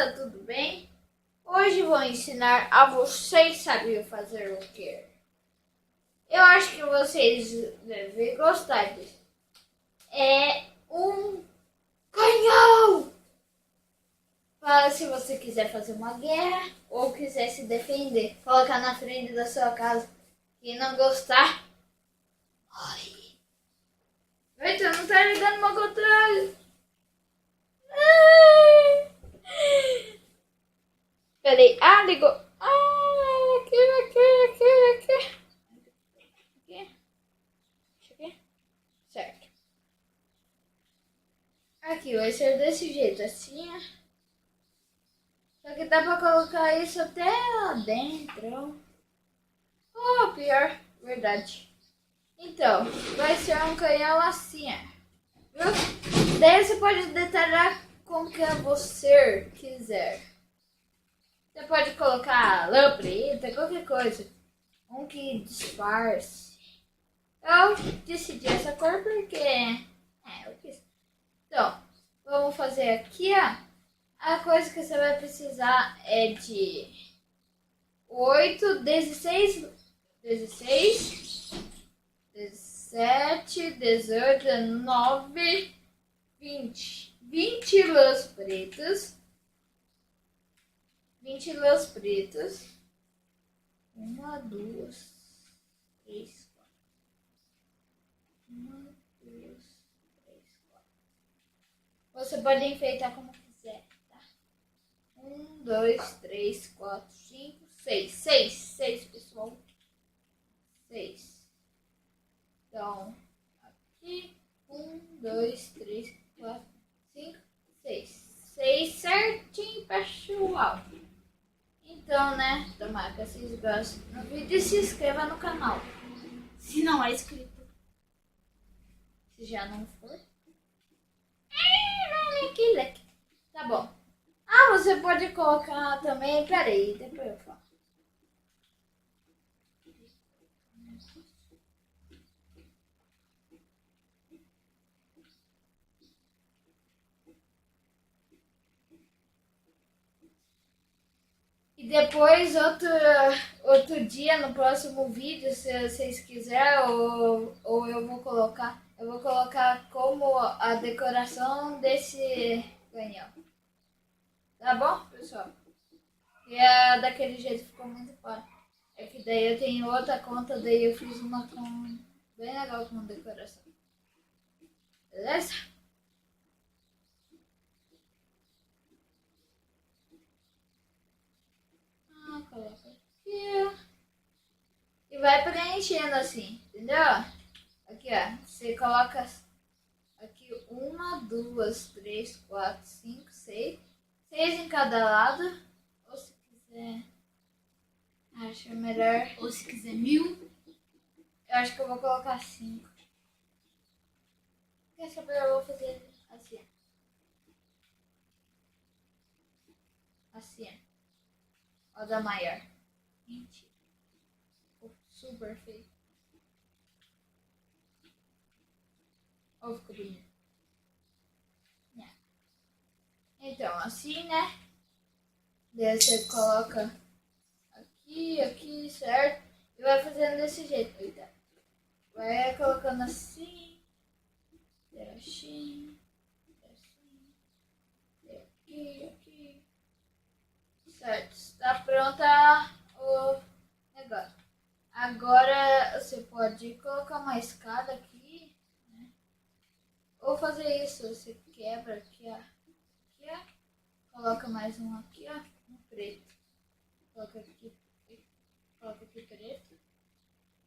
criança, tudo bem? Hoje vou ensinar a vocês saber fazer o quê? Eu acho que vocês devem gostar disso. É um canhão! Se você quiser fazer uma guerra ou quiser se defender, colocar na frente da sua casa. Quem não gostar, morre. Eita, não tá ligando uma contrário. Peraí, ligou. Aqui. Certo. Aqui vai ser desse jeito, assim, ó. Só que dá pra colocar isso até lá dentro. Oh, pior, verdade. Então, vai ser um canhão assim, ó. Viu? Daí você pode detalhar como que você quiser. Você pode colocar lamparita, qualquer coisa. Um que disfarce. Eu decidi essa cor porque... eu quis. Então, vamos fazer aqui, ó. A coisa que você vai precisar é de 8, 16, 17, 18, 19, 20. 20 lãs pretas. 20 lãs pretas. 1, 2, 3, 4. 1, 2, 3, 4. Você pode enfeitar como quiser, tá? 1, 2, 3, 4, 5, 6. 6, pessoal. 6. Então, aqui. 1, 2, 3, 4, 5, 6. 6 certinho, pessoal. Então, né? Tomara que vocês gostem do vídeo e se inscreva no canal. Se não é inscrito. Se já não for. Tá bom. Você pode colocar também. Peraí, depois eu falo. E depois, outro dia, no próximo vídeo, se vocês quiserem, ou eu vou colocar como a decoração desse canhão. Tá bom, pessoal? E daquele jeito ficou muito fácil. É que daí eu tenho outra conta, daí eu fiz uma com bem legal com decoração. Beleza? Coloca aqui. E vai preenchendo assim, entendeu? Aqui, ó. Você coloca aqui 1, 2, 3, 4, 5, 6. 6 em cada lado. Ou se quiser. Acho melhor. Ou se quiser 1000. Eu acho que eu vou colocar 5. Quer saber? Eu vou fazer assim. Assim. Ó, da maior. Mentira. Ficou super feio. Ó, ficou bonito. Então, assim, né? Daí você coloca aqui, certo? E vai fazendo desse jeito. Eita. Vai colocando assim. Assim. Aqui. Certo. Está pronta o negócio. Agora você pode colocar uma escada aqui, né? Ou fazer isso. Você quebra aqui, ó. Coloca mais um aqui, ó, um preto. Coloca aqui preto.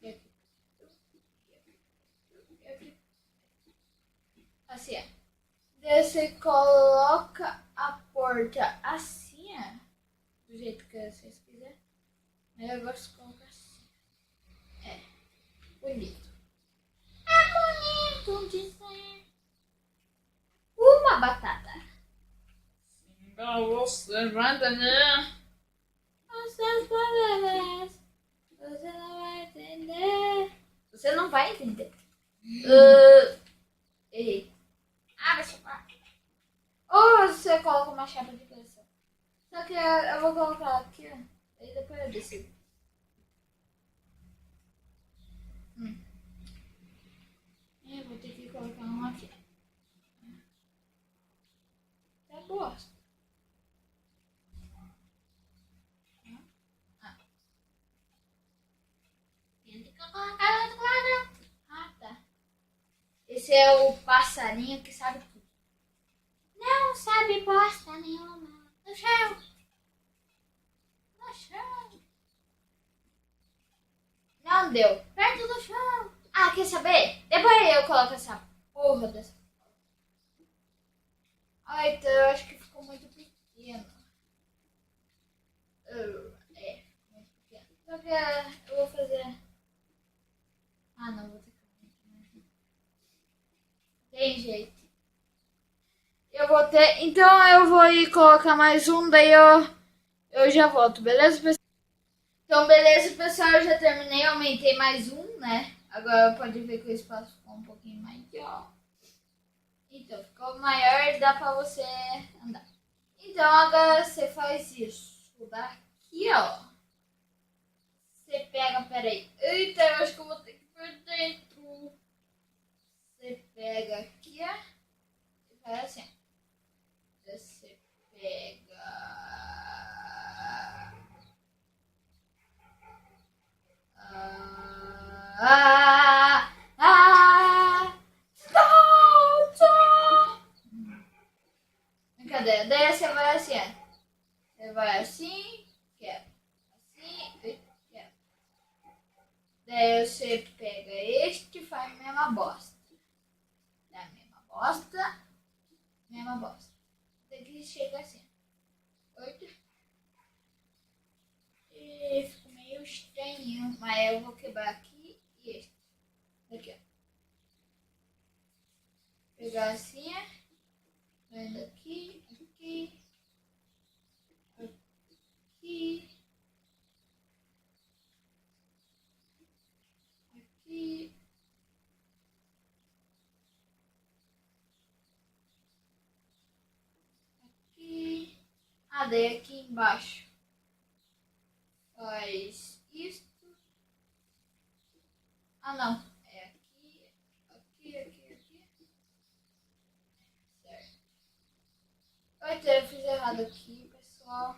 E aqui. E aqui. Assim, ó. Daí você coloca a porta assim, ó. Do jeito que vocês quiserem. Mas eu gosto de colocar assim. Bonito. Bonito de ser. Uma batata. Você vai entender. Você não vai entender. Você não vai entender. Errei. Vai chapar. Ou você coloca uma chapa de pressão. Só que eu vou colocar aqui, ó. Aí depois eu decido. Eu vou ter que colocar um aqui. Tá boa. Tem que colocar outro lado. Ah, tá. Esse é o passarinho que sabe tudo. Não sabe bosta nenhuma. No chão. No chão. Não deu. Perto do chão. Ah, quer saber? Depois eu coloco essa porra dessa. Ai, então eu acho que ficou muito pequeno. É, muito pequeno. Só que eu vou fazer. Ah, não, vou ter que. Tem jeito. Eu vou ter. Então eu vou ir colocar mais um, daí eu já volto, beleza, pessoal? Então, beleza, pessoal, eu já terminei, aumentei mais um, né? Agora pode ver que o espaço ficou um pouquinho maior. Então, ficou maior e dá pra você andar. Então, agora você faz isso daqui, ó. Você pega, peraí. Eita, eu acho que eu vou ter que ir por dentro. Você pega aqui, ó. E faz assim, ó. Você pega... Brincadeira. Daí você vai assim, ó. Você vai assim, quebra. Assim, quebra. Daí você pega este e faz a mesma bosta. Da mesma bosta. Mesma bosta. Daqui chega assim. 8. E ficou meio estranho. Mas eu vou quebrar aqui e este. Daqui, ó. Pegar assim, ó. Vendo aqui, aqui. Aqui. Aqui. Aqui. Ah, daí aqui embaixo. Faz isto. Ah, não. É aqui, aqui, aqui, aqui. Certo. Oito, eu fiz errado aqui, pessoal.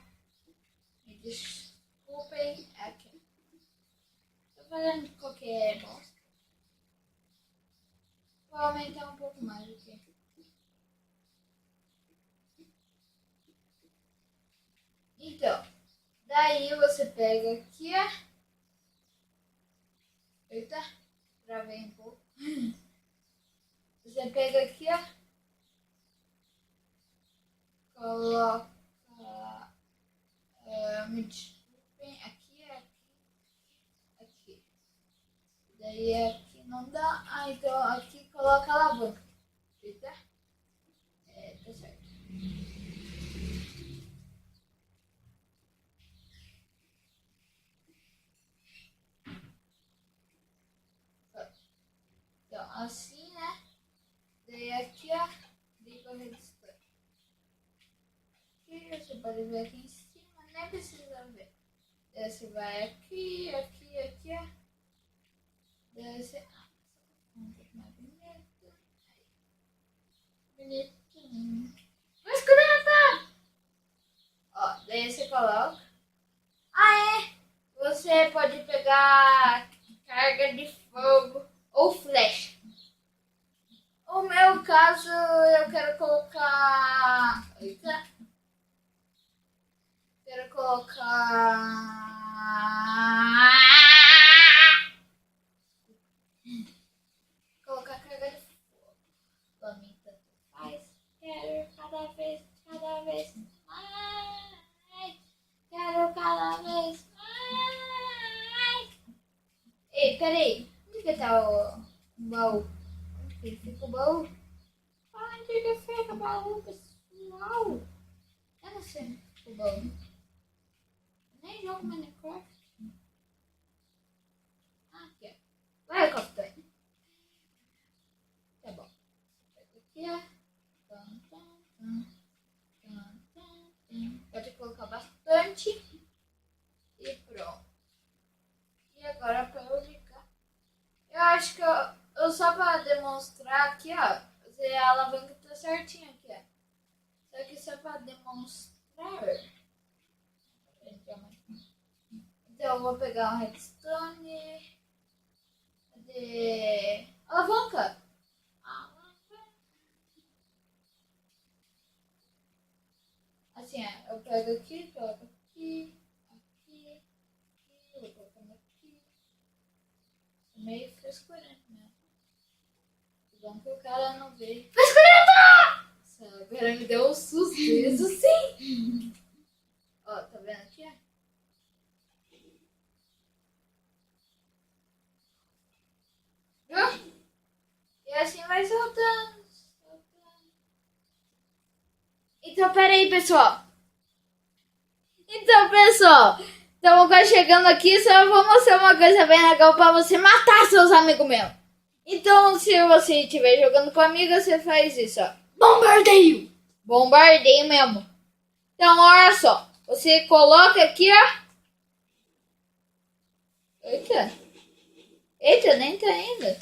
Me desculpem. É aqui. Tô fazendo qualquer bosta. Vou aumentar um pouco mais aqui. Então, daí você pega aqui, ó. Eita, travei um pouco. Você pega aqui, ó. Coloca. Me desculpem. Aqui, aqui, aqui. Daí aqui não dá. Ah, então aqui coloca a alavanca. Eita. Tá certo. Então, assim, né? Daí aqui, ó. Liga o redistor. Aqui, você pode ver aqui em cima. Nem precisa ver. Daí você vai aqui, aqui, aqui, ó. Daí você... um pouco mais bonito. Aí. Bonitinho. Mas criança! Ó, daí você coloca. Ah, é! Você pode pegar carga de fogo ou flecha. No meu caso, eu quero colocar... Eita. Quero colocar... Colocar carga de fogo. Pra mim, tanto faz. Quero cada vez mais. Quero cada vez mais. Ei, peraí. Onde que tá o baú? Onde que fica o baú? Onde que fica o baú, pessoal? Eu não sei onde fica o baú. Eu nem jogo Minecraft. Ah, aqui, ó. Vai, capitão. Tá bom. Aqui, ó. Pode colocar certinho aqui, ó. Só que só pra demonstrar. Então eu vou pegar um redstone de alavanca. Assim, ó, eu pego aqui, coloco aqui, aqui, vou colocando aqui. Meio frescurento, né? Bom que o cara não vê. Frescurento! Agora me deu um susto, isso sim! Ó, tá vendo aqui, ó? Viu? E assim vai soltando. Então, peraí, pessoal. Então agora chegando aqui, só vou mostrar uma coisa bem legal pra você matar seus amigos meus. Então, se você estiver jogando com amigos, você faz isso, ó. Bombardeio! Bombardeio mesmo. Então, olha só. Você coloca aqui, ó. Eita. Eita, nem tá ainda.